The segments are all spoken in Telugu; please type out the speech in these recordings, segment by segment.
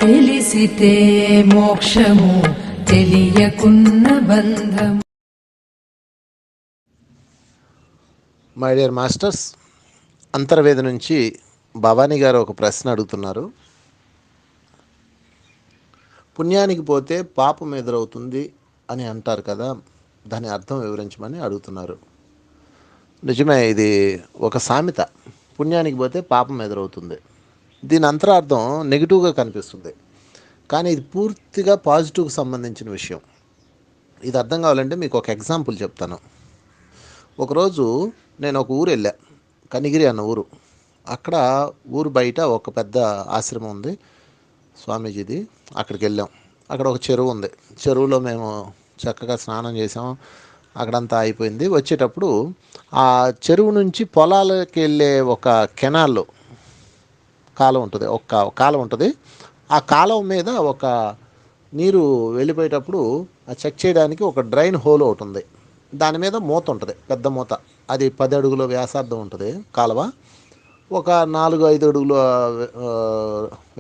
తెలిసితే మోక్షము తెలియకున్న బంధము. మై డియర్ మాస్టర్స్, అంతర్వేద నుంచి భవానీ గారు ఒక ప్రశ్న అడుగుతున్నారు. పుణ్యానికి పోతే పాపం ఎదురవుతుంది అని అంటారు కదా, దాని అర్థం వివరించమని అడుగుతున్నారు. నిజమే, ఇది ఒక సామెత. పుణ్యానికి పోతే పాపం ఎదురవుతుంది. దీని అంతరార్థం నెగిటివ్గా కనిపిస్తుంది, కానీ ఇది పూర్తిగా పాజిటివ్కి సంబంధించిన విషయం. ఇది అర్థం కావాలంటే మీకు ఒక ఎగ్జాంపుల్ చెప్తాను. ఒకరోజు నేను ఒక ఊరు వెళ్ళా, కనిగిరి అన్న ఊరు. అక్కడ ఊరు బయట ఒక పెద్ద ఆశ్రమం ఉంది, స్వామీజీది. అక్కడికి వెళ్ళాం. అక్కడ ఒక చెరువు ఉంది. చెరువులో మేము చక్కగా స్నానం చేసాం. అక్కడంతా అయిపోయింది. వచ్చేటప్పుడు ఆ చెరువు నుంచి పొలాలకి వెళ్ళే ఒక కెనాల్లో కాలం ఉంటుంది, ఒక కాలం ఉంటుంది. ఆ కాలం మీద ఒక నీరు వెళ్ళిపోయేటప్పుడు ఆ చెక్ చేయడానికి ఒక డ్రైన్ హోల్ ఒకటి ఉంది. దాని మీద మూత ఉంటుంది, పెద్ద మూత. అది 10 అడుగుల వ్యాసార్థం ఉంటుంది కాలువ. ఒక 4-5 అడుగుల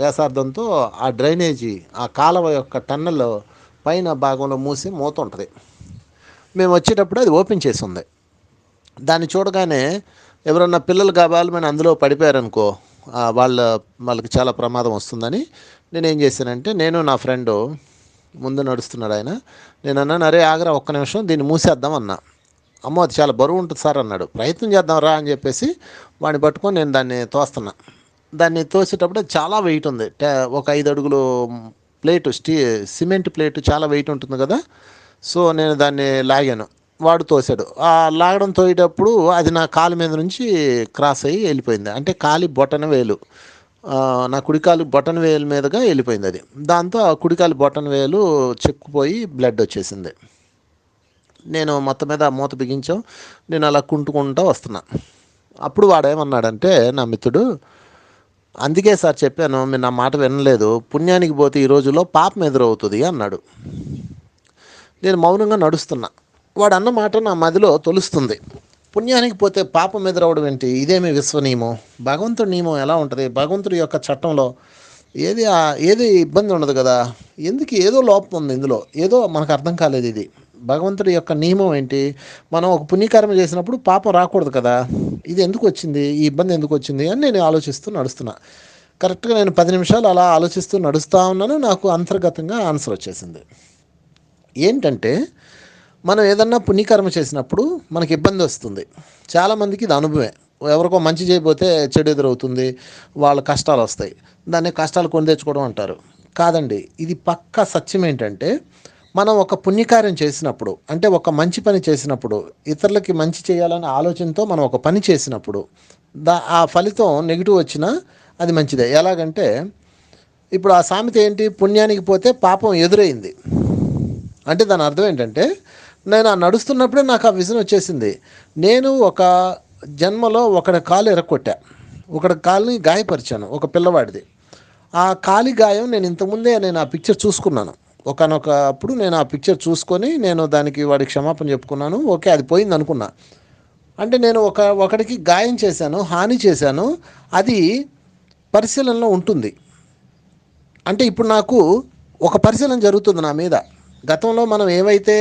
వ్యాసార్థంతో ఆ డ్రైనేజీ, ఆ కాలువ యొక్క టన్నెల్ పైన భాగంలో మూసి మూత ఉంటుంది. మేము వచ్చేటప్పుడు అది ఓపెన్ చేసి ఉంది. దాన్ని చూడగానే ఎవరన్నా పిల్లలు కావాలని అందులో పడిపోయారనుకో, వాళ్ళకి చాలా ప్రమాదం వస్తుందని నేనేం చేశానంటే, నేను నా ఫ్రెండు ముందు నడుస్తున్నాడు ఆయన. నేను అన్నాను, అరే ఆగరా ఒక్క నిమిషం, దీన్ని మూసేద్దాం అన్నా. అమ్మో అది చాలా బరువు ఉంటుంది సార్ అన్నాడు. ప్రయత్నం చేద్దాం రా అని చెప్పేసి వాడిని పట్టుకొని నేను దాన్ని తోస్తున్నా. దాన్ని తోసేటప్పుడు అది చాలా వెయిట్ ఉంది. ఒక 5 అడుగులు ప్లేటు, సిమెంట్ ప్లేటు చాలా వెయిట్ ఉంటుంది కదా. సో నేను దాన్ని లాగాను, వాడు తోసాడు. ఆ లాగడం తోయేటప్పుడు అది నా కాలు మీద నుంచి క్రాస్ అయ్యి వెళ్ళిపోయింది. అంటే కాలి బొటన వేలు, నా కుడికాలు బొటన వేలు మీదుగా వెళ్ళిపోయింది అది. దాంతో ఆ కుడికాలు బొటన వేలు చెక్కుపోయి బ్లడ్ వచ్చేసింది. నేను మొత్తం మీద మూత బిగించాం. నేను అలా కుంటుకుంటూ వస్తున్నా. అప్పుడు వాడేమన్నాడంటే, నా మిత్రుడు, అందుకే సార్ చెప్పాను, మీరు నా మాట వినలేదు, పుణ్యానికి పోతే ఈ రోజుల్లో పాపం ఎదురవుతుంది అన్నాడు. నేను మౌనంగా నడుస్తున్నా. వాడు అన్న మాట నా మదిలో తొలుస్తుంది. పుణ్యానికి పోతే పాపం ఎదురవడం ఏంటి? ఇదేమి విశ్వనియమం? భగవంతుడి నియమం ఎలా ఉంటుంది? భగవంతుడి యొక్క చట్టంలో ఏది ఇబ్బంది ఉండదు కదా. ఎందుకు? ఏదో లోపం ఉంది ఇందులో, ఏదో మనకు అర్థం కాలేదు. ఇది భగవంతుడి యొక్క నియమం ఏంటి? మనం ఒక పుణ్యకర్మ చేసినప్పుడు పాపం రాకూడదు కదా. ఇది ఎందుకు వచ్చింది? ఈ ఇబ్బంది ఎందుకు వచ్చింది అని నేను ఆలోచిస్తూ నడుస్తున్నా. కరెక్ట్గా నేను 10 నిమిషాలు అలా ఆలోచిస్తూ నడుస్తూ ఉన్నాను. నాకు అంతర్గతంగా ఆన్సర్ వచ్చేసింది. ఏంటంటే, మనం ఏదన్నా పుణ్యకర్మ చేసినప్పుడు మనకి ఇబ్బంది వస్తుంది. చాలామందికి ఇది అనుభవమే. ఎవరికో మంచి చేయబోతే చెడు ఎదురవుతుంది, వాళ్ళ కష్టాలు వస్తాయి. దాన్ని కష్టాలు కొని తెచ్చుకోవడం అంటారు. కాదండి, ఇది పక్కా సత్యం. ఏంటంటే, మనం ఒక పుణ్యకార్యం చేసినప్పుడు, అంటే ఒక మంచి పని చేసినప్పుడు, ఇతరులకి మంచి చేయాలనే ఆలోచనతో మనం ఒక పని చేసినప్పుడు ఆ ఫలితం నెగిటివ్ వచ్చినా అది మంచిదే. ఎలాగంటే, ఇప్పుడు ఆ సామెత ఏంటి? పుణ్యానికి పోతే పాపం ఎదురైంది అంటే దాని అర్థం ఏంటంటే, నేను ఆ నడుస్తున్నప్పుడే నాకు ఆ విజన్ వచ్చేసింది. నేను ఒక జన్మలో ఒకడి కాలు ఎరక్కొట్టా, ఒకడి కాలుని గాయపరిచాను, ఒక పిల్లవాడిది. ఆ కాలి గాయం నేను ఇంతకుముందే ఆ పిక్చర్ చూసుకున్నాను. ఒకనొకప్పుడు నేను ఆ పిక్చర్ చూసుకొని నేను దానికి వాడికి క్షమాపణ చెప్పుకున్నాను. ఓకే, అది పోయింది అనుకున్నా. అంటే నేను ఒకడికి గాయం చేశాను, హాని చేశాను, అది పరిశీలనలో ఉంటుంది. అంటే ఇప్పుడు నాకు ఒక పరిశీలన జరుగుతుంది నా మీద. గతంలో మనం ఏవైతే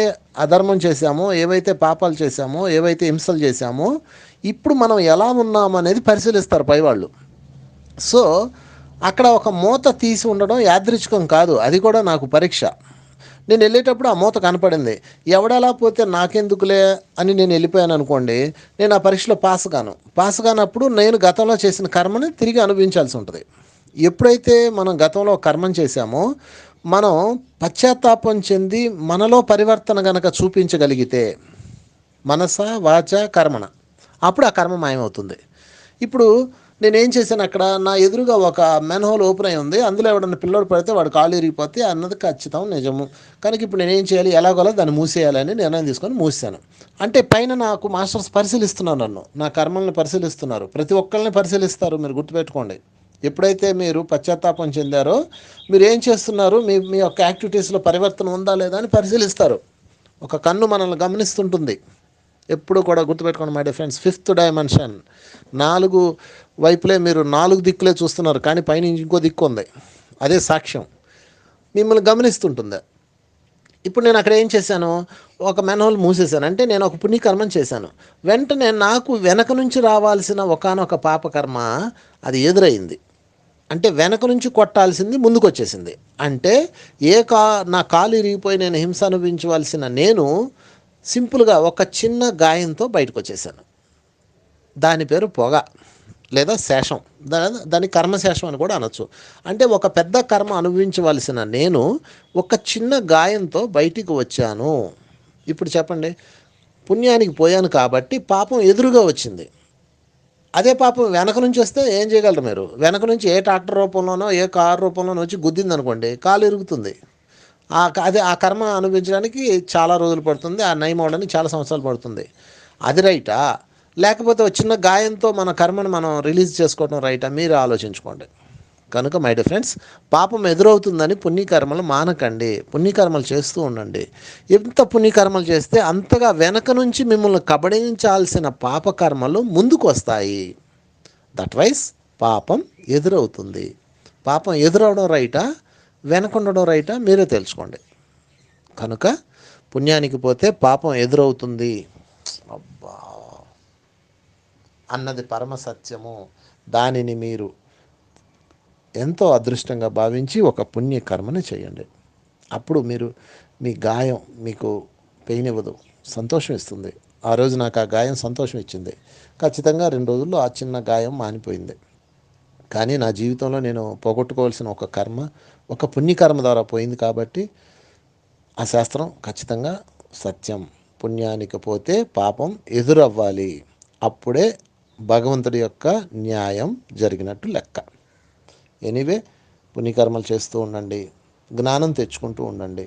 అధర్మం చేశామో, ఏవైతే పాపాలు చేశామో, ఏవైతే హింసలు చేశామో, ఇప్పుడు మనం ఎలా ఉన్నామనేది పరిశీలిస్తారు పైవాళ్ళు. సో అక్కడ ఒక మూత తీసి ఉండడం యాదృచ్ఛికం కాదు, అది కూడా నాకు పరీక్ష. నేను వెళ్ళేటప్పుడు ఆ మూత కనపడింది. ఎవడలా పోతే నాకెందుకులే అని నేను వెళ్ళిపోయాను అనుకోండి, నేను ఆ పరీక్షలో పాస్ కానప్పుడు నేను గతంలో చేసిన కర్మని తిరిగి అనుభవించాల్సి ఉంటుంది. ఎప్పుడైతే మనం గతంలో కర్మం చేశామో, మనం పశ్చాత్తాపం చెంది మనలో పరివర్తన గనక చూపించగలిగితే, మనస వాచ కర్మణ, అప్పుడు ఆ కర్మ మాయమవుతుంది. ఇప్పుడు నేనేం చేశాను, అక్కడ నా ఎదురుగా ఒక మెన్ హోల్ ఓపెన్ అయి ఉంది. అందులో ఎవడన్నా పిల్లోడు పడితే వాడు కాళ్ళు ఇరిగిపోతే అన్నది ఖచ్చితం నిజము. కనుక ఇప్పుడు నేనేం చేయాలి? ఎలాగోలా దాన్ని మూసేయాలని నిర్ణయం తీసుకొని మూసాను. అంటే పైన నాకు మాస్టర్స్ పరిశీలిస్తున్నారు, నన్ను, నా కర్మల్ని పరిశీలిస్తున్నారు. ప్రతి ఒక్కరిని పరిశీలిస్తారు, మీరు గుర్తుపెట్టుకోండి. ఎప్పుడైతే మీరు పశ్చాత్తాపం చెందారో, మీరు ఏం చేస్తున్నారు, మీ యొక్క యాక్టివిటీస్లో పరివర్తన ఉందా లేదా అని పరిశీలిస్తారు. ఒక కన్ను మనల్ని గమనిస్తుంటుంది ఎప్పుడు కూడా. గుర్తుపెట్టుకోండి my dear friends, 5th dimension. 4 వైపులే మీరు 4 దిక్కులే చూస్తున్నారు, కానీ పైన ఇంకో దిక్కు ఉంది. అదే సాక్ష్యం మిమ్మల్ని గమనిస్తుంటుంది. ఇప్పుడు నేను అక్కడ ఏం చేశాను, ఒక మెన్హోల్ మూసేశాను, అంటే నేను ఒక పుణ్యకర్మం చేశాను. వెంటనే నాకు వెనక నుంచి రావాల్సిన ఒకానొక పాపకర్మ అది ఎదురైంది. అంటే వెనక నుంచి కొట్టాల్సింది ముందుకు వచ్చేసింది. అంటే నా కాలు ఇరిగిపోయి నేను హింస అనుభవించవలసిన నేను సింపుల్గా ఒక చిన్న గాయంతో బయటకు వచ్చేసాను. దాని పేరు పొగ లేదా శేషం. దాని కర్మశేషం అని కూడా అనొచ్చు. అంటే ఒక పెద్ద కర్మ అనుభవించవలసిన నేను ఒక చిన్న గాయంతో బయటికి వచ్చాను. ఇప్పుడు చెప్పండి, పుణ్యానికి పోయాను కాబట్టి పాపం ఎదురుగా వచ్చింది. అదే పాపం వెనక నుంచి వస్తే ఏం చేయగలరు మీరు? వెనక నుంచి ఏ ట్రాక్టర్ రూపంలోనో ఏ కారు రూపంలోనో వచ్చి గుద్దింది అనుకోండి, కాలు ఇరుగుతుంది. అదే ఆ కర్మ అనుభవించడానికి చాలా రోజులు పడుతుంది, ఆ నయం అవడానికి చాలా సంవత్సరాలు పడుతుంది. అది రైటా? లేకపోతే చిన్న గాయంతో మన కర్మను మనం రిలీజ్ చేసుకోవడం రైటా? మీరు ఆలోచించుకోండి. కనుక మై డియర్ ఫ్రెండ్స్, పాపం ఎదురవుతుందని పుణ్యకర్మలు మానకండి, పుణ్యకర్మలు చేస్తూ ఉండండి. ఎంత పుణ్యకర్మలు చేస్తే అంతగా వెనక నుంచి మిమ్మల్ని కబడించాల్సిన పాపకర్మలు ముందుకు వస్తాయి. దట్ వైస్ పాపం ఎదురవుతుంది. పాపం ఎదురవడం రైటా, వెనకుండడం రైటా మీరే తెలుసుకోండి. కనుక పుణ్యానికి పోతే పాపం ఎదురవుతుంది అబ్బా అన్నది పరమ సత్యము. దానిని మీరు ఎంతో అదృష్టంగా భావించి ఒక పుణ్యకర్మని చేయండి. అప్పుడు మీ గాయం మీకు పెయిన్ ఇవ్వదు, సంతోషం ఇస్తుంది. ఆ రోజు నాకు ఆ గాయం సంతోషం ఇచ్చింది. ఖచ్చితంగా 2 రోజుల్లో ఆ చిన్న గాయం మానిపోయింది. కానీ నా జీవితంలో నేను పోగొట్టుకోవాల్సిన ఒక కర్మ ఒక పుణ్యకర్మ ద్వారా పోయింది. కాబట్టి ఆ శాస్త్రం ఖచ్చితంగా సత్యం. పుణ్యానికి పోతే పాపం ఎదురవ్వాలి. అప్పుడే భగవంతుడి యొక్క న్యాయం జరిగినట్టు లెక్క. ఎనీవే, పుణ్యకర్మలు చేస్తూ ఉండండి, జ్ఞానం తెచ్చుకుంటూ ఉండండి,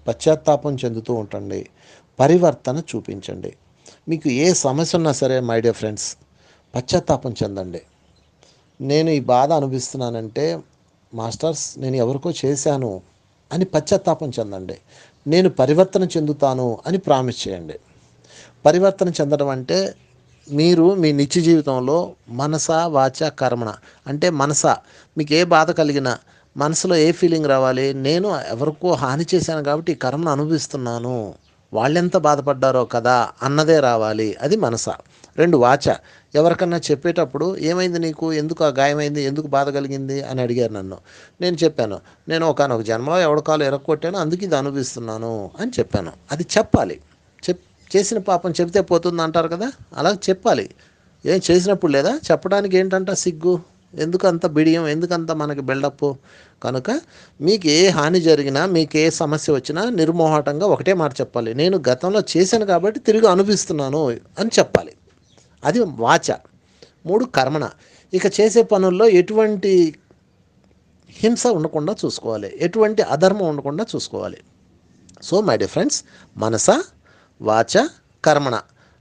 పశ్చాత్తాపం చెందుతూ ఉండండి, పరివర్తన చూపించండి. మీకు ఏ సమస్య ఉన్నా సరే మై డియర్ ఫ్రెండ్స్, పశ్చాత్తాపం చెందండి. నేను ఈ బాధ అనుభవిస్తున్నానంటే మాస్టర్స్ నేను ఎవరికో చేశాను అని పశ్చాత్తాపం చెందండి. నేను పరివర్తన చెందుతాను అని ప్రామిస్ చేయండి. పరివర్తన చెందడం అంటే మీరు మీ నిత్య జీవితంలో మనస వాచ కర్మణ, అంటే మనస మీకు ఏ బాధ కలిగినా మనసులో ఏ ఫీలింగ్ రావాలి, నేను ఎవరికో హాని చేశాను కాబట్టి ఈ కర్మను అనుభవిస్తున్నాను, వాళ్ళెంత బాధపడ్డారో కదా అన్నదే రావాలి. అది మనస. 2 వాచ, ఎవరికన్నా చెప్పేటప్పుడు ఏమైంది నీకు, ఎందుకు ఆ గాయమైంది, ఎందుకు బాధ కలిగింది అని అడిగారు నన్ను. నేను చెప్పాను, నేను ఒకానొక జన్మలో ఎవరి కాలు ఎరక్కొట్టాను, అందుకు ఇది అనుభవిస్తున్నాను అని చెప్పాను. అది చెప్పాలి. చేసిన పాపం చెబితే పోతుంది అంటారు కదా, అలా చెప్పాలి. ఏం చేసినప్పుడు లేదా చెప్పడానికి ఏంటంట సిగ్గు, ఎందుకంత బిడియం, ఎందుకంత మనకి బిల్డప్? కనుక మీకు ఏ హాని జరిగినా, మీకు ఏ సమస్య వచ్చినా నిర్మోహటంగా ఒకటే మాట చెప్పాలి, నేను గతంలో చేశాను కాబట్టి తిరిగి అనుభవిస్తున్నాను అని చెప్పాలి. అది వాచ. 3 కర్మణ. ఇక చేసే పనుల్లో ఎటువంటి హింస ఉండకుండా చూసుకోవాలి, ఎటువంటి అధర్మం ఉండకుండా చూసుకోవాలి. సో మై డియర్ ఫ్రెండ్స్, మనస వాచ కర్మణ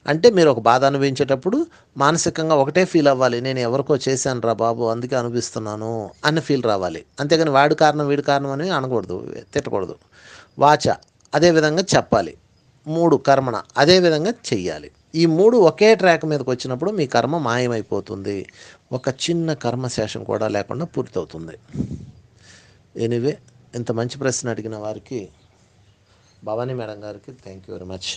అంటే మీరు ఒక బాధ అనుభవించేటప్పుడు మానసికంగా ఒకటే ఫీల్ అవ్వాలి, నేను ఎవరికో చేశాను రా బాబు అందుకే అనుభవిస్తున్నాను అన్న ఫీల్ రావాలి. అంతేగాని వాడి కారణం వీడి కారణం అని అనకూడదు, తిట్టకూడదు. వాచ అదేవిధంగా చెప్పాలి. 3 కర్మణ అదేవిధంగా చెయ్యాలి. ఈ 3 ఒకే ట్రాక్ మీదకి వచ్చినప్పుడు మీ కర్మ మాయమైపోతుంది, ఒక చిన్న కర్మశేషం కూడా లేకుండా పూర్తవుతుంది. ఎనీవే, ఇంత మంచి ప్రశ్న అడిగిన వారికి, భవానీ మేడం గారికి థ్యాంక్ యూ వెరీ మచ్.